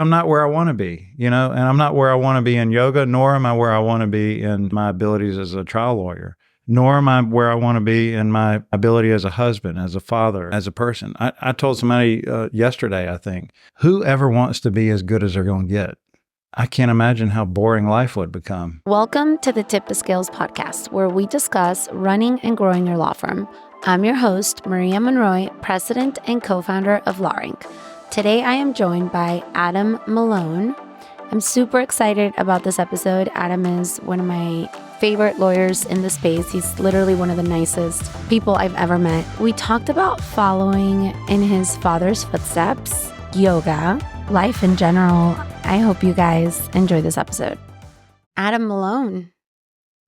I'm not where I want to be, and I'm not where I want to be in yoga, nor am I where I want to be in my abilities as a trial lawyer, nor am I where I want to be in my ability as a husband, as a father, as a person. I told somebody yesterday, I think, whoever wants to be as good as they're going to get? I can't imagine how boring life would become. Welcome to the Tip the Scales podcast, where we discuss running and growing your law firm. I'm your host, Maria Monroy, president and co-founder of LawRink. Today, I am joined by Adam Malone. I'm super excited about this episode. Adam is one of my favorite lawyers in the space. He's literally one of the nicest people I've ever met. We talked about following in his father's footsteps, yoga, life in general. I hope you guys enjoy this episode. Adam Malone.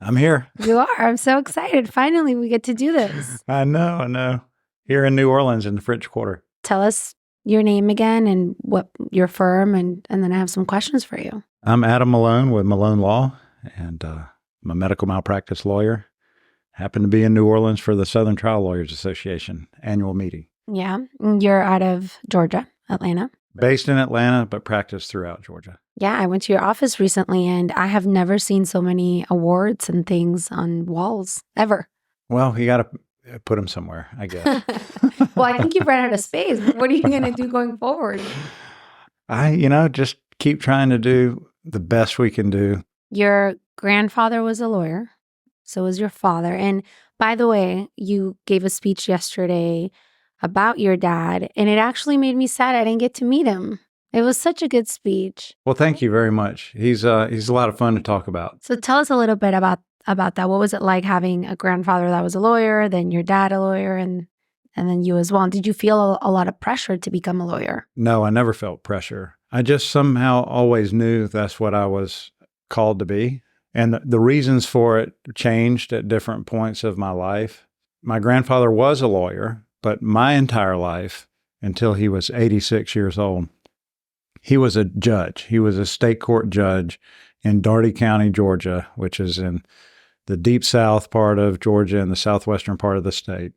I'm here. You are. I'm so excited. Finally, we get to do this. I know. Here in New Orleans in the French Quarter. Tell us your name again and what your firm, and then I have some questions for you. I'm Adam Malone with Malone Law, and I'm a medical malpractice lawyer. Happen to be in New Orleans for the Southern Trial Lawyers Association annual meeting. Yeah. You're out of Georgia, Atlanta. Based in Atlanta, but practice throughout Georgia. Yeah, I went to your office recently, and I have never seen so many awards and things on walls, ever. Well, you got to put them somewhere, I guess. Well, I think you've run out of space. What are you going to do going forward? Just keep trying to do the best we can do. Your grandfather was a lawyer. So was your father. And by the way, you gave a speech yesterday about your dad, and it actually made me sad I didn't get to meet him. It was such a good speech. Well, thank you very much. He's a lot of fun to talk about. So tell us a little bit about that. What was it like having a grandfather that was a lawyer, then your dad a lawyer, and then you as well? And did you feel a lot of pressure to become a lawyer? No, I never felt pressure. I just somehow always knew that's what I was called to be. And the reasons for it changed at different points of my life. My grandfather was a lawyer, but my entire life, until he was 86 years old, he was a judge. He was a state court judge in Dougherty County, Georgia, which is in the deep south part of Georgia and the southwestern part of the state.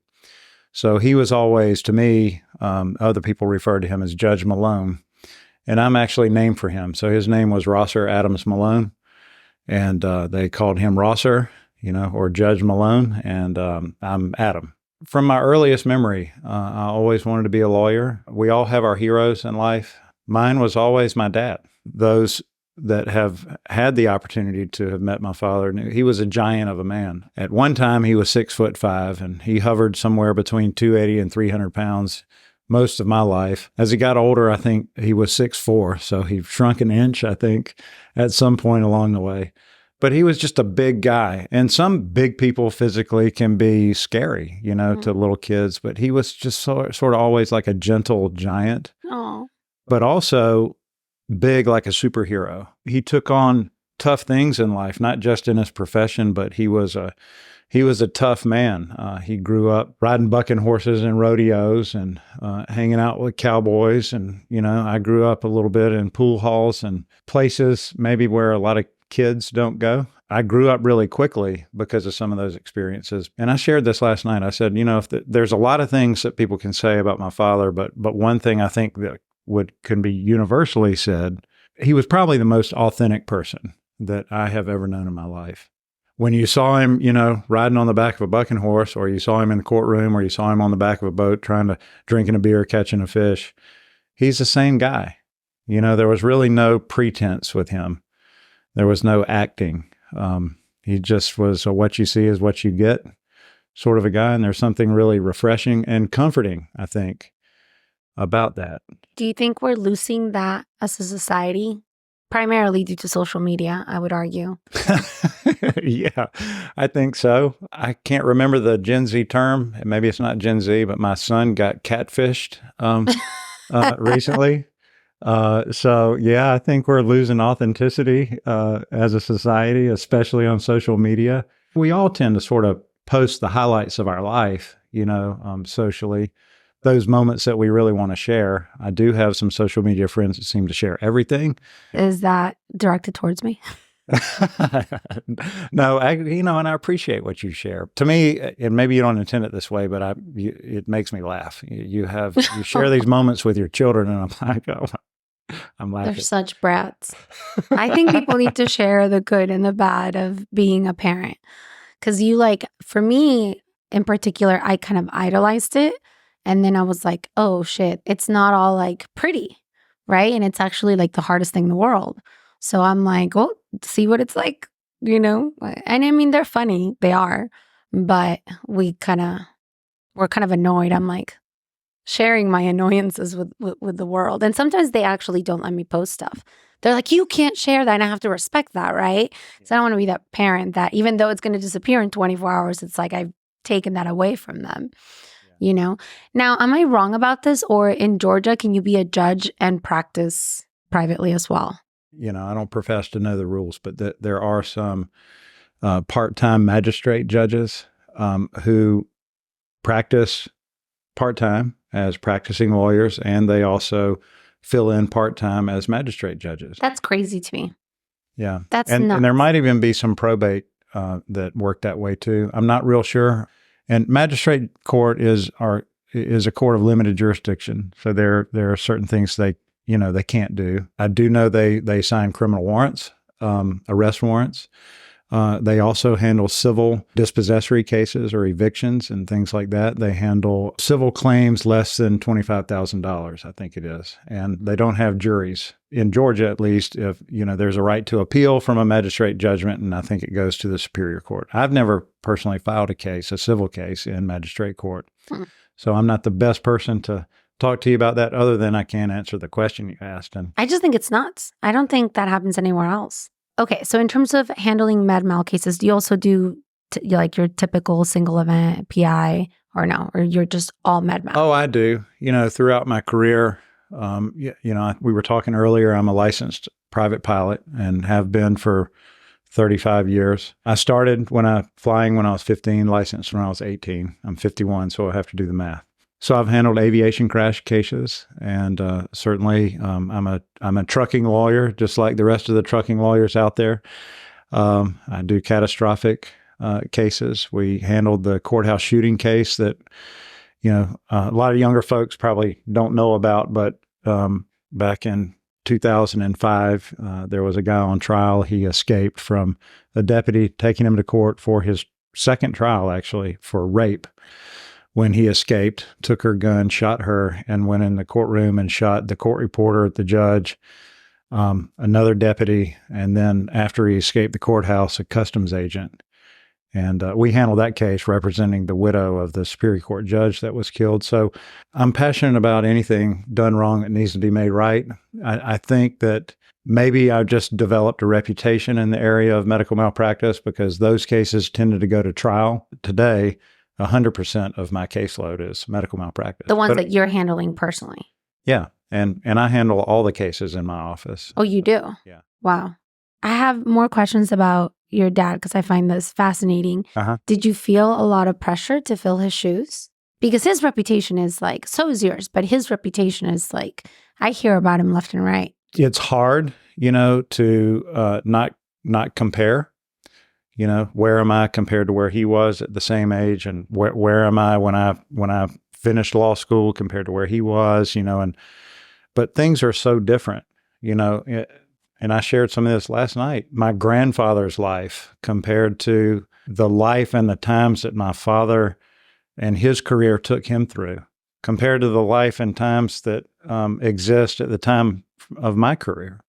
So he was always, to me, other people referred to him as Judge Malone, and I'm actually named for him. So his name was Rosser Adams Malone, and they called him Rosser, or Judge Malone, and I'm Adam. From my earliest memory, I always wanted to be a lawyer. We all have our heroes in life. Mine was always my dad. Those that have had the opportunity to have met my father knew he was a giant of a man. At one time, he was 6'5", and he hovered somewhere between 280 and 300 pounds most of my life. As he got older, I think he was 6'4", so he shrunk an inch, I think, at some point along the way. But he was just a big guy. And some big people physically can be scary, to little kids. But he was just sort of always like a gentle giant. Oh. But also big like a superhero. He took on tough things in life, not just in his profession, but he was a tough man. He grew up riding bucking horses in rodeos and hanging out with cowboys. And, I grew up a little bit in pool halls and places maybe where a lot of kids don't go. I grew up really quickly because of some of those experiences. And I shared this last night. I said, there's a lot of things that people can say about my father, but one thing I think that can be universally said, he was probably the most authentic person that I have ever known in my life. When you saw him, riding on the back of a bucking horse, or you saw him in the courtroom, or you saw him on the back of a boat drinking a beer, catching a fish, he's the same guy. There was really no pretense with him. There was no acting. He just was a what you see is what you get sort of a guy. And there's something really refreshing and comforting, I think, about that. Do you think we're losing that as a society? Primarily due to social media, I would argue. Yeah, I think so. I can't remember the Gen Z term. Maybe it's not Gen Z, but my son got catfished recently. So yeah, I think we're losing authenticity as a society, especially on social media. We all tend to sort of post the highlights of our life, socially, those moments that we really want to share. I do have some social media friends that seem to share everything. Is that directed towards me? No, and I appreciate what you share. To me, and maybe you don't intend it this way, but it makes me laugh. You share these moments with your children, and I'm like, oh, I'm They're laughing. such brats. I think people need to share the good and the bad of being a parent. Because for me in particular, I kind of idolized it. And then I was like, oh shit, it's not all like pretty, right? And it's actually like the hardest thing in the world. So I'm like, oh, see what it's like, you know? And I mean, they're funny. They are. But we're kind of annoyed. I'm like sharing my annoyances with the world. And sometimes they actually don't let me post stuff. They're like, you can't share that. And I have to respect that, right? So I don't want to be that parent that even though it's going to disappear in 24 hours, it's like I've taken that away from them, you know? Now, am I wrong about this? Or in Georgia, can you be a judge and practice privately as well? I don't profess to know the rules, but there are some part-time magistrate judges who practice part-time as practicing lawyers, and they also fill in part-time as magistrate judges. That's crazy to me. Yeah. That's and nuts. And there might even be some probate that work that way too. I'm not real sure. And magistrate court is a court of limited jurisdiction. So there are certain things they can't do. I do know they sign criminal warrants, arrest warrants. They also handle civil dispossessory cases or evictions and things like that. They handle civil claims less than $25,000, I think it is. And they don't have juries. In Georgia, at least, if there's a right to appeal from a magistrate judgment, and I think it goes to the Superior Court. I've never personally filed a civil case in magistrate court. So I'm not the best person to talk to you about that, other than I can answer the question you asked. And I just think it's nuts. I don't think that happens anywhere else. Okay, so in terms of handling med mal cases, do you also do like your typical single event PI or no? Or you're just all med mal? Oh, I do. Throughout my career, we were talking earlier, I'm a licensed private pilot and have been for 35 years. I started flying when I was 15, licensed when I was 18. I'm 51, so I have to do the math. So I've handled aviation crash cases, and certainly I'm a trucking lawyer, just like the rest of the trucking lawyers out there. I do catastrophic cases. We handled the courthouse shooting case that a lot of younger folks probably don't know about, but back in 2005, there was a guy on trial. He escaped from a deputy taking him to court for his second trial, actually, for rape. When he escaped, took her gun, shot her, and went in the courtroom and shot the court reporter, the judge, another deputy, and then after he escaped the courthouse, a customs agent. And we handled that case representing the widow of the Superior Court judge that was killed. So I'm passionate about anything done wrong that needs to be made right. I think that maybe I've just developed a reputation in the area of medical malpractice because those cases tended to go to trial. Today, 100% of my caseload is medical malpractice. The ones that you're handling personally? Yeah. And I handle all the cases in my office. Oh, you do? Yeah. Wow. I have more questions about your dad because I find this fascinating. Uh-huh. Did you feel a lot of pressure to fill his shoes? Because his reputation is like, so is yours, but his reputation is like, I hear about him left and right. It's hard, to not compare. Where am I compared to where he was at the same age, and where am I when I finished law school compared to where he was, but things are so different, and I shared some of this last night. My grandfather's life compared to the life and the times that my father and his career took him through, compared to the life and times that exist at the time of my career.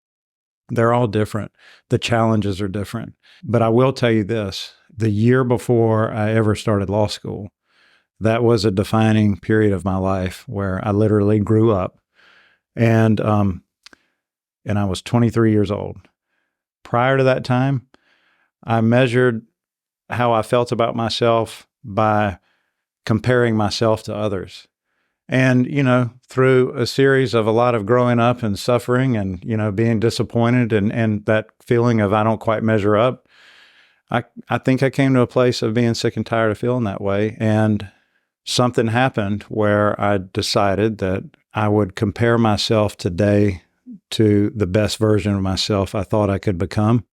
They're all different. The challenges are different. But I will tell you this, the year before I ever started law school, that was a defining period of my life where I literally grew up, and I was 23 years old. Prior to that time, I measured how I felt about myself by comparing myself to others. And, through a series of a lot of growing up and suffering and, being disappointed and that feeling of I don't quite measure up, I think I came to a place of being sick and tired of feeling that way. And something happened where I decided that I would compare myself today to the best version of myself I thought I could become.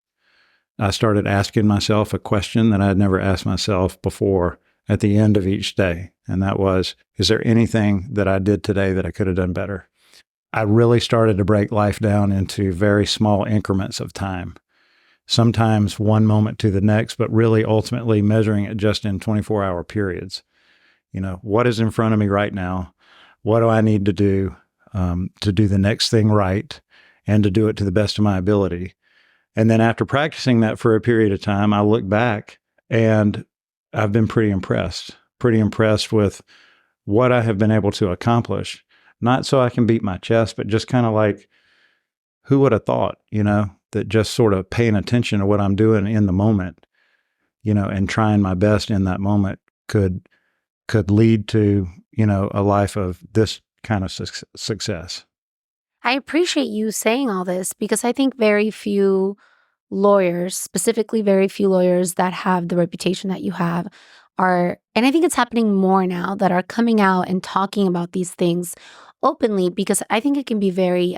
I started asking myself a question that I had never asked myself before at the end of each day. And that was, is there anything that I did today that I could have done better? I really started to break life down into very small increments of time. Sometimes one moment to the next, but really ultimately measuring it just in 24-hour periods. What is in front of me right now? What do I need to do the next thing right and to do it to the best of my ability? And then after practicing that for a period of time, I look back and I've been pretty impressed with what I have been able to accomplish. Not so I can beat my chest, but just kind of like, who would have thought, that just sort of paying attention to what I'm doing in the moment, and trying my best in that moment could lead to, a life of this kind of success. I appreciate you saying all this because I think very few lawyers, specifically very few lawyers that have the reputation that you have are, and I think it's happening more now, that are coming out and talking about these things openly, because I think it can be very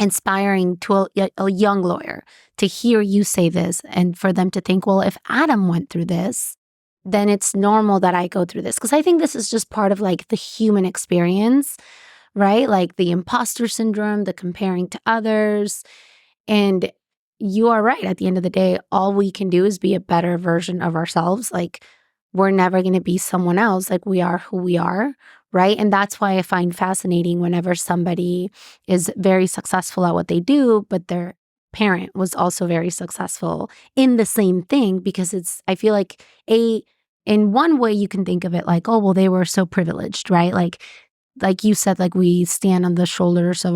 inspiring to a young lawyer to hear you say this and for them to think, well, if Adam went through this, then it's normal that I go through this. Because I think this is just part of like the human experience, right? Like the imposter syndrome, the comparing to others. And you are right. At the end of the day, all we can do is be a better version of ourselves. Like we're never going to be someone else. Like we are who we are, right? And that's why I find fascinating whenever somebody is very successful at what they do, but their parent was also very successful in the same thing, because I feel like in one way you can think of it like, oh, well, they were so privileged, right? Like you said, like we stand on the shoulders of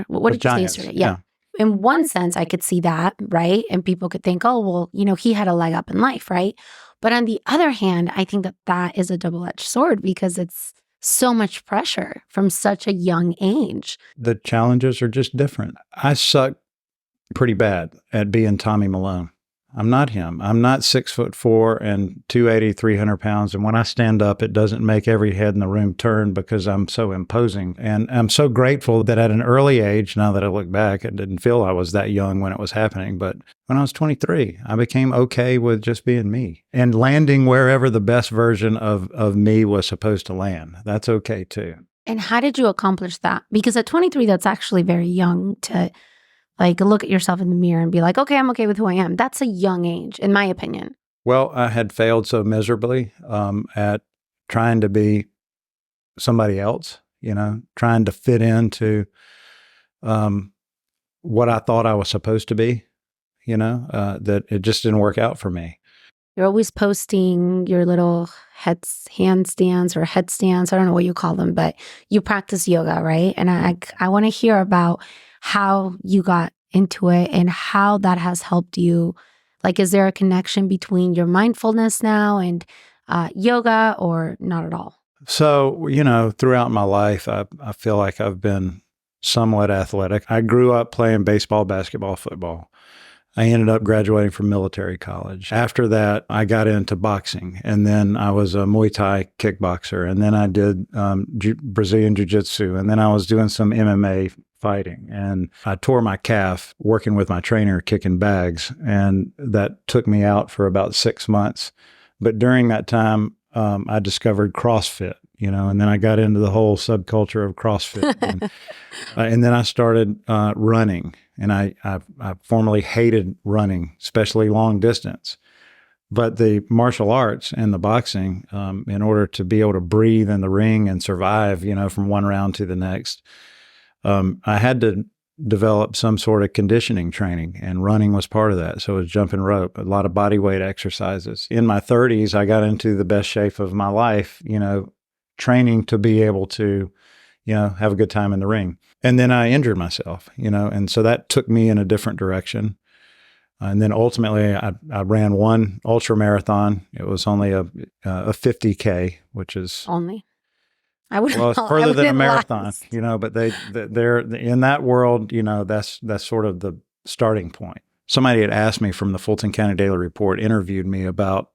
what did you say yesterday? Yeah. In one sense, I could see that, right? And people could think, oh, well, he had a leg up in life, right? But on the other hand, I think that is a double-edged sword because it's so much pressure from such a young age. The challenges are just different. I suck pretty bad at being Tommy Malone. I'm not him. I'm not 6'4" and 280, 300 pounds. And when I stand up, it doesn't make every head in the room turn because I'm so imposing. And I'm so grateful that at an early age, now that I look back, I didn't feel I was that young when it was happening. But when I was 23, I became okay with just being me and landing wherever the best version of me was supposed to land. That's okay too. And how did you accomplish that? Because at 23, that's actually very young to like look at yourself in the mirror and be like, okay, I'm okay with who I am. That's a young age, in my opinion. Well, I had failed so miserably at trying to be somebody else, trying to fit into what I thought I was supposed to be, that it just didn't work out for me. You're always posting your little handstands or headstands. I don't know what you call them, but you practice yoga, right? And I want to hear about how you got into it and how that has helped you. Like, is there a connection between your mindfulness now and yoga, or not at all? So, throughout my life, I feel like I've been somewhat athletic. I grew up playing baseball, basketball, football. I ended up graduating from military college. After that, I got into boxing, and then I was a Muay Thai kickboxer, and then I did Brazilian Jiu-Jitsu, and then I was doing some MMA fighting, and I tore my calf working with my trainer kicking bags, and that took me out for about 6 months. But during that time, I discovered CrossFit, and then I got into the whole subculture of CrossFit, and then I started running. And I formerly hated running, especially long distance. But the martial arts and the boxing, in order to be able to breathe in the ring and survive, from one round to the next, I had to develop some sort of conditioning training, and running was part of that. So it was jumping rope, a lot of body weight exercises. In my 30s, I got into the best shape of my life, training to be able to have a good time in the ring. And then I injured myself, and so that took me in a different direction. And then ultimately I ran one ultra marathon. It was only a 50K, which is only. It's further than a marathon, but they're in that world, that's sort of the starting point. Somebody had asked me from the Fulton County Daily Report, interviewed me about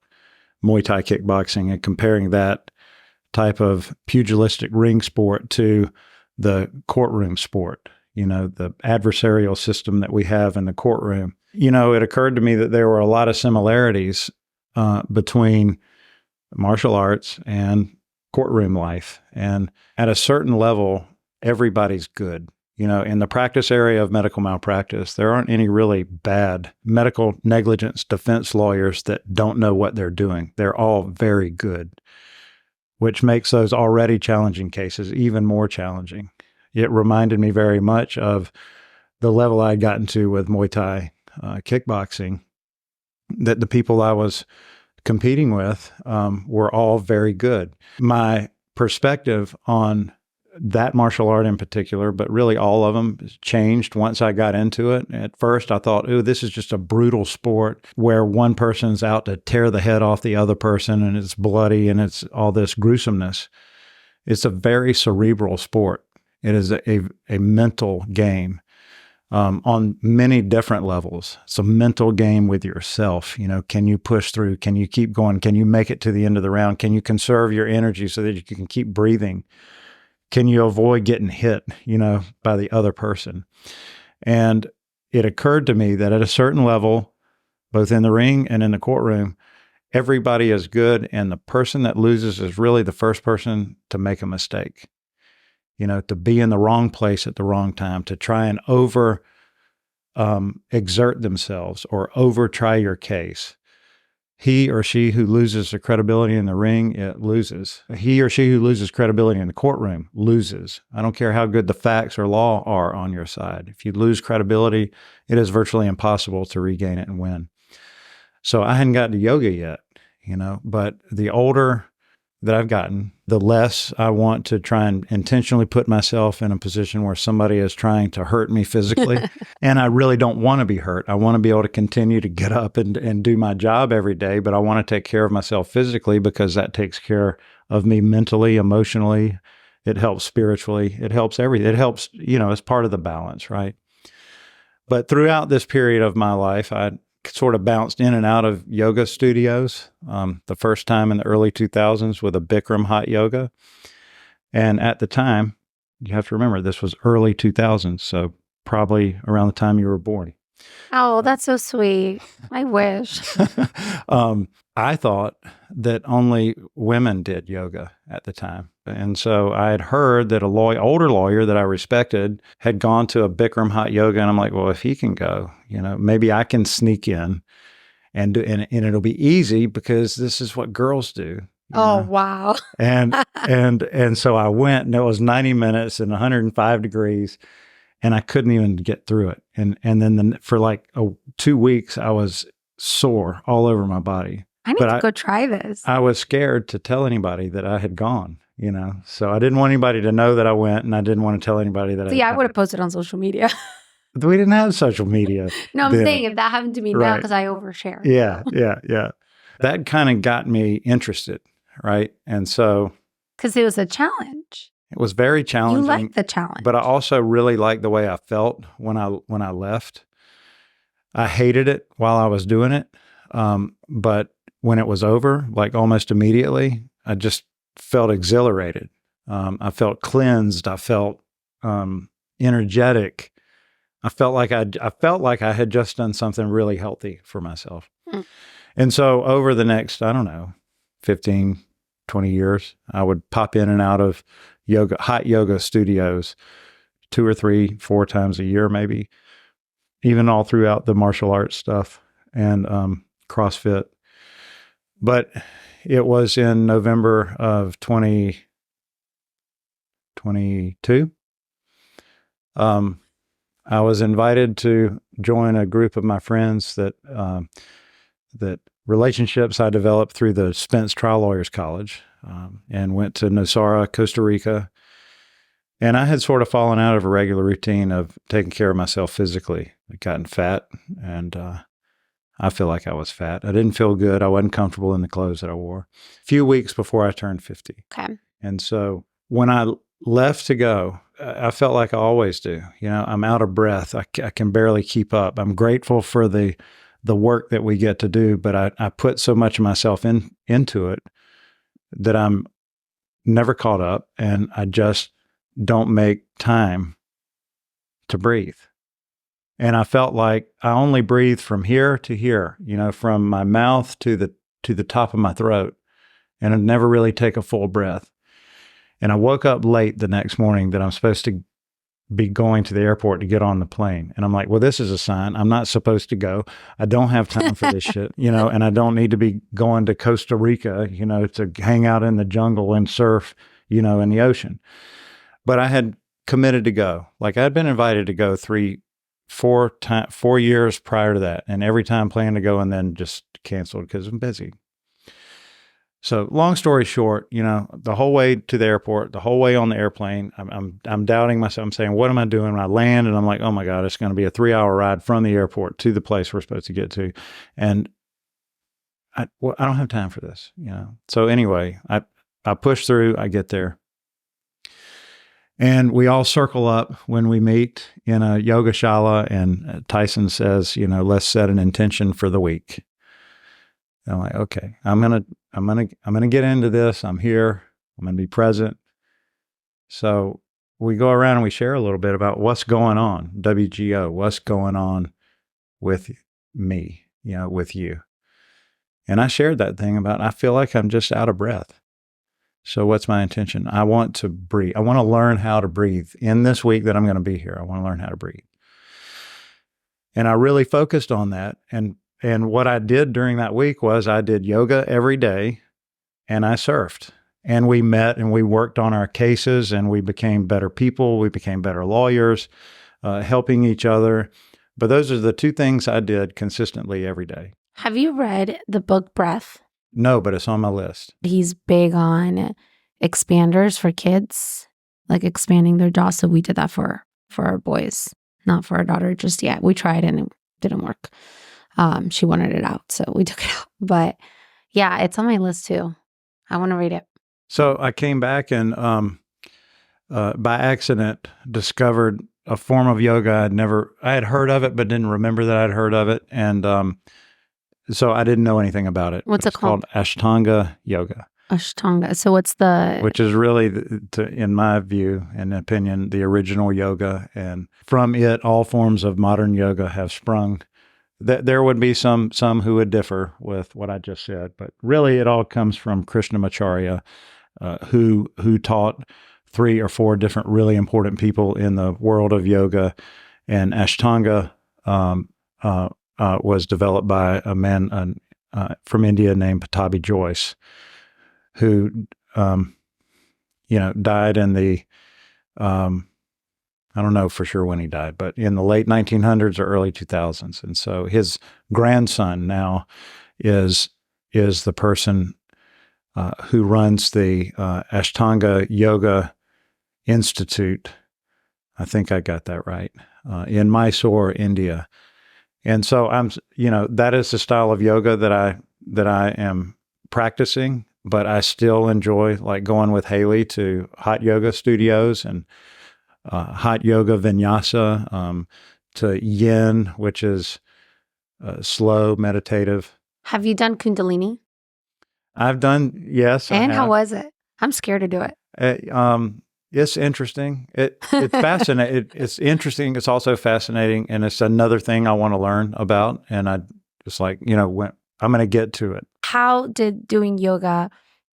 Muay Thai kickboxing and comparing that type of pugilistic ring sport to the courtroom sport, the adversarial system that we have in the courtroom. It occurred to me that there were a lot of similarities between martial arts and courtroom life. And at a certain level, everybody's good. In the practice area of medical malpractice, there aren't any really bad medical negligence defense lawyers that don't know what they're doing. They're all very good, which makes those already challenging cases even more challenging. It reminded me very much of the level I'd gotten to with Muay Thai kickboxing, that the people I was competing with were all very good. My perspective on that martial art in particular, but really all of them, changed once I got into it. At first, I thought, "Ooh, this is just a brutal sport where one person's out to tear the head off the other person, and it's bloody and it's all this gruesomeness." It's a very cerebral sport. It is a mental game on many different levels. It's a mental game with yourself. Can you push through? Can you keep going? Can you make it to the end of the round? Can you conserve your energy so that you can keep breathing? Can you avoid getting hit, by the other person? And it occurred to me that at a certain level, both in the ring and in the courtroom, everybody is good, and the person that loses is really the first person to make a mistake. To be in the wrong place at the wrong time, to try and exert themselves or over try your case. He or she who loses the credibility in the ring, it loses. He or she who loses credibility in the courtroom loses. I don't care how good the facts or law are on your side. If you lose credibility, it is virtually impossible to regain it and win. So I hadn't gotten to yoga yet, but the older that I've gotten, the less I want to try and intentionally put myself in a position where somebody is trying to hurt me physically. And I really don't want to be hurt. I want to be able to continue to get up and do my job every day, but I want to take care of myself physically because that takes care of me mentally, emotionally. It helps spiritually. It helps everything. It helps, as part of the balance, right? But throughout this period of my life, I sort of bounced in and out of yoga studios. The first time in the early 2000s with a Bikram hot yoga. And at the time, you have to remember, this was early 2000s, so probably around the time you were born. Oh, that's so sweet. I wish. I thought that only women did yoga at the time. And so I had heard that older lawyer that I respected had gone to a Bikram hot yoga. And I'm like, well, if he can go, maybe I can sneak in and do, and it'll be easy because this is what girls do. Oh, wow. And so I went, and it was 90 minutes and 105 degrees. And I couldn't even get through it. And then for like 2 weeks, I was sore all over my body. I need to go try this. I was scared to tell anybody that I had gone, So I didn't want anybody to know that I went, and I didn't want to tell anybody that I would have posted on social media. We didn't have social media. No, I'm saying if that happened to me now, because I overshare. Yeah. That kind of got me interested, right? And so... Because it was a challenge. It was very challenging. You liked the challenge. But I also really liked the way I felt when I left. I hated it while I was doing it. But when it was over, like almost immediately, I just felt exhilarated. I felt cleansed. I felt energetic. I felt like I had just done something really healthy for myself. And so over the next, 15, 20 years, I would pop in and out of hot yoga studios 2 or 3, 4 times a year, maybe, even all throughout the martial arts stuff and CrossFit. But it was in November of 2022. I was invited to join a group of my friends that relationships I developed through the Spence Trial Lawyers College, and went to Nestor, Costa Rica. And I had sort of fallen out of a regular routine of taking care of myself physically. I'd gotten fat, and I feel like I was fat. I didn't feel good. I wasn't comfortable in the clothes that I wore. A few weeks before I turned 50. Okay. And so when I left to go, I felt like I always do. I'm out of breath. I can barely keep up. I'm grateful for the work that we get to do, but I put so much of myself into it that I'm never caught up, and I just don't make time to breathe. And I felt like I only breathe from here to here, from my mouth to the top of my throat, and I'd never really take a full breath. And I woke up late the next morning that I'm supposed to be going to the airport to get on the plane. And I'm like, well, this is a sign. I'm not supposed to go. I don't have time for this shit, and I don't need to be going to Costa Rica, to hang out in the jungle and surf, in the ocean. But I had committed to go. Like I'd been invited to go 4 years prior to that. And every time planned to go and then just canceled because I'm busy. So long story short, the whole way to the airport, the whole way on the airplane, I'm doubting myself. I'm saying, what am I doing when I land? And I'm like, oh my God, it's going to be a 3-hour ride from the airport to the place we're supposed to get to. And I don't have time for this, So anyway, I push through, I get there. And we all circle up when we meet in a yoga shala, and Tyson says, let's set an intention for the week. And I'm like, okay, I'm gonna get into this. I'm here. I'm gonna be present. So we go around and we share a little bit about what's going on, WGO, what's going on with me, with you. And I shared that thing about, I feel like I'm just out of breath. So what's my intention? I want to breathe. I want to learn how to breathe in this week that I'm going to be here. I want to learn how to breathe. And I really focused on that. And what I did during that week was I did yoga every day and I surfed. And we met and we worked on our cases and we became better people. We became better lawyers, helping each other. But those are the two things I did consistently every day. Have you read the book Breath? No, but it's on my list. He's big on expanders for kids, like expanding their jaw. So we did that for our boys, not for our daughter just yet. We tried and it didn't work. She wanted it out, so we took it out. But yeah, it's on my list too. I want to read it. So I came back and by accident discovered a form of yoga I had heard of it, but didn't remember that I'd heard of it. And so I didn't know anything about it. What's it called? It's called Ashtanga Yoga. Ashtanga. So what's the... Which is really, in my view and opinion, the original yoga. And from it, all forms of modern yoga have sprung. There would be some who would differ with what I just said, but really it all comes from Krishnamacharya, who taught 3 or 4 different really important people in the world of yoga. And Ashtanga was developed by a man from India named Patabi Joyce, who, died in the, I don't know for sure when he died, but in the late 1900s or early 2000s. And so his grandson now is the person who runs the Ashtanga Yoga Institute. I think I got that right, in Mysore, India. And so that is the style of yoga that I am practicing, but I still enjoy like going with Haley to hot yoga studios and hot yoga vinyasa, to yin, which is slow, meditative. Have you done Kundalini? I've done, yes. And how was it? I'm scared to do it. It's interesting. It's fascinating. It's interesting. It's also fascinating. And it's another thing I want to learn about. And I just like, when I'm going to get to it. How did doing yoga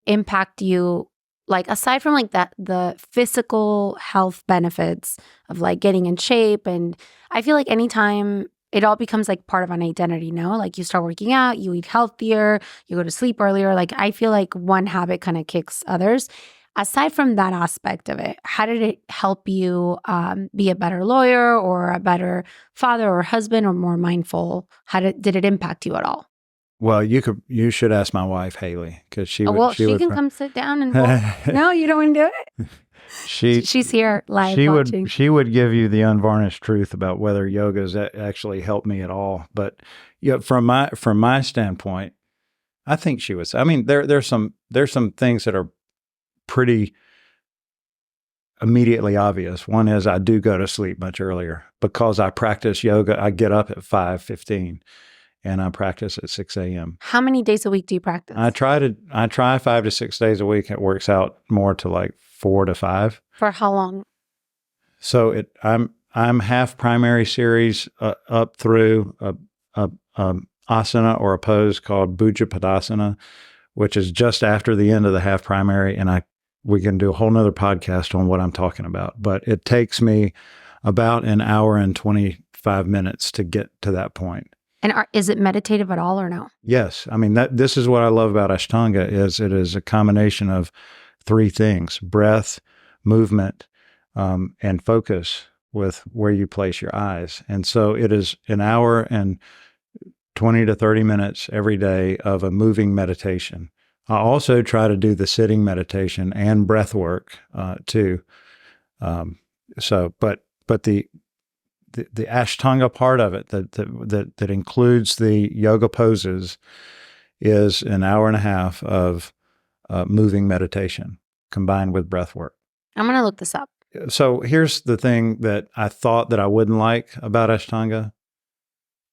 impact you? Like aside from like the physical health benefits of like getting in shape. And I feel like anytime it all becomes like part of an identity, like you start working out, you eat healthier, you go to sleep earlier. Like I feel like one habit kind of kicks others. Aside from that aspect of it, how did it help you be a better lawyer or a better father or husband or more mindful? Did it impact you at all? Well, you should ask my wife, Haley, because she can come sit down and no, you don't want to do it? She's here live watching. She would give you the unvarnished truth about whether yoga has actually helped me at all. But from my standpoint, I think she was. I mean, there's some things that are pretty immediately obvious. One is I do go to sleep much earlier because I practice yoga. I get up at 5:15 and I practice at 6 a.m. How many days a week do you practice? I try 5 to 6 days a week. It works out more to like 4 to 5. For how long? So I'm half primary series up through a asana or a pose called Bhuja Padasana, which is just after the end of the half primary, and I we can do a whole nother podcast on what I'm talking about, but it takes me about an hour and 25 minutes to get to that point. And is it meditative at all or no? Yes. I mean, this is what I love about Ashtanga is it is a combination of three things: breath, movement, and focus with where you place your eyes. And so it is an hour and 20 to 30 minutes every day of a moving meditation. I also try to do the sitting meditation and breath work too. But the Ashtanga part of it that includes the yoga poses is an hour and a half of moving meditation combined with breath work. I'm going to look this up. So here's the thing that I thought that I wouldn't like about Ashtanga.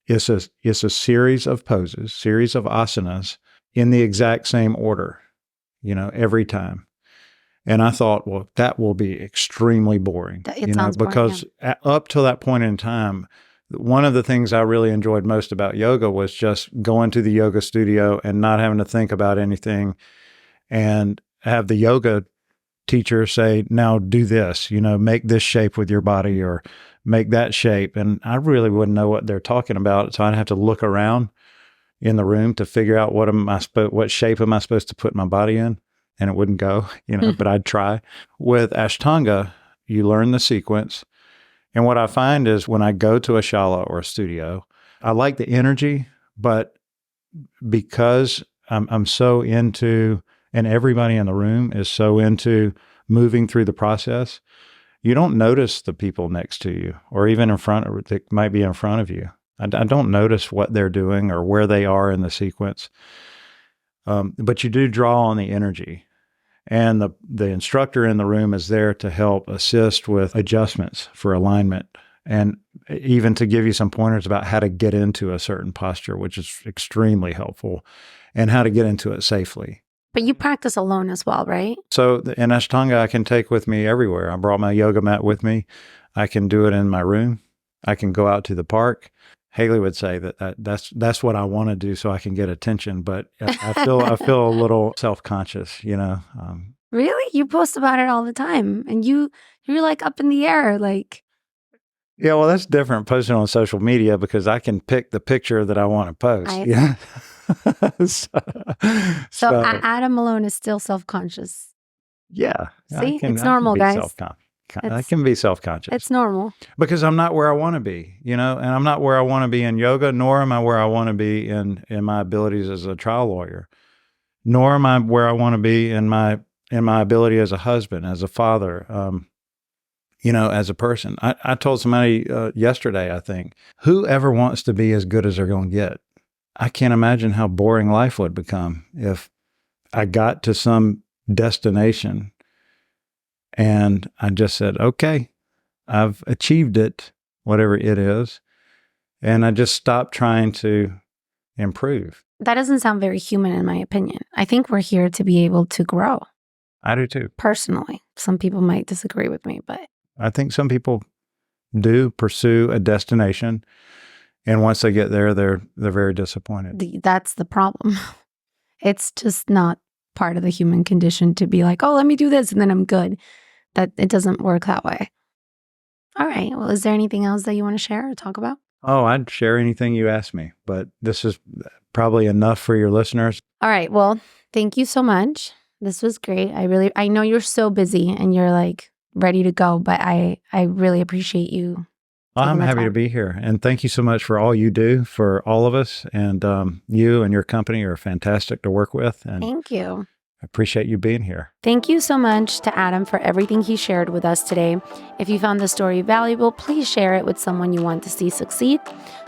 It's a series of poses, series of asanas in the exact same order, every time. And I thought, well, that will be extremely boring, sounds boring, because up till that point in time, one of the things I really enjoyed most about yoga was just going to the yoga studio and not having to think about anything and have the yoga teacher say, now do this, make this shape with your body or make that shape. And I really wouldn't know what they're talking about. So I'd have to look around in the room to figure out what shape am I supposed to put my body in? And it wouldn't go, but I'd try. With Ashtanga, you learn the sequence. And what I find is when I go to a shala or a studio, I like the energy, but because I'm so into, and everybody in the room is so into moving through the process, you don't notice the people next to you or even that might be in front of you. I don't notice what they're doing or where they are in the sequence. But you do draw on the energy. And the instructor in the room is there to help assist with adjustments for alignment and even to give you some pointers about how to get into a certain posture, which is extremely helpful, and how to get into it safely. But you practice alone as well, right? So in Ashtanga, I can take with me everywhere. I brought my yoga mat with me. I can do it in my room. I can go out to the park. Haley would say that's what I want to do so I can get attention, but I feel a little self-conscious, Really? You post about it all the time, and you're like up in the air, like. Yeah, well, that's different posting on social media because I can pick the picture that I want to post. Yeah. So Adam Malone is still self-conscious. Yeah. See, it's normal, guys. I can be self-conscious. It's normal. Because I'm not where I want to be, and I'm not where I want to be in yoga, nor am I where I want to be in my abilities as a trial lawyer, nor am I where I want to be in my ability as a husband, as a father, as a person. I told somebody yesterday, I think, whoever wants to be as good as they're going to get? I can't imagine how boring life would become if I got to some destination and I just said, okay, I've achieved it, whatever it is. And I just stopped trying to improve. That doesn't sound very human, in my opinion. I think we're here to be able to grow. I do too. Personally. Some people might disagree with me, but I think some people do pursue a destination. And once they get there, they're very disappointed. That's the problem. It's just not part of the human condition to be like, oh, let me do this and then I'm good. That it doesn't work that way. All right. Well, is there anything else that you want to share or talk about? Oh, I'd share anything you ask me, but this is probably enough for your listeners. All right. Well, thank you so much. This was great. I know you're so busy and you're like ready to go, but I really appreciate you. I'm happy to be here. And thank you so much for all you do for all of us. And you and your company are fantastic to work with. And thank you. I appreciate you being here. Thank you so much to Adam for everything he shared with us today. If you found this story valuable, please share it with someone you want to see succeed.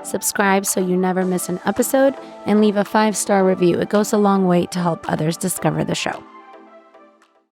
Subscribe so you never miss an episode, and leave a 5-star review. It goes a long way to help others discover the show.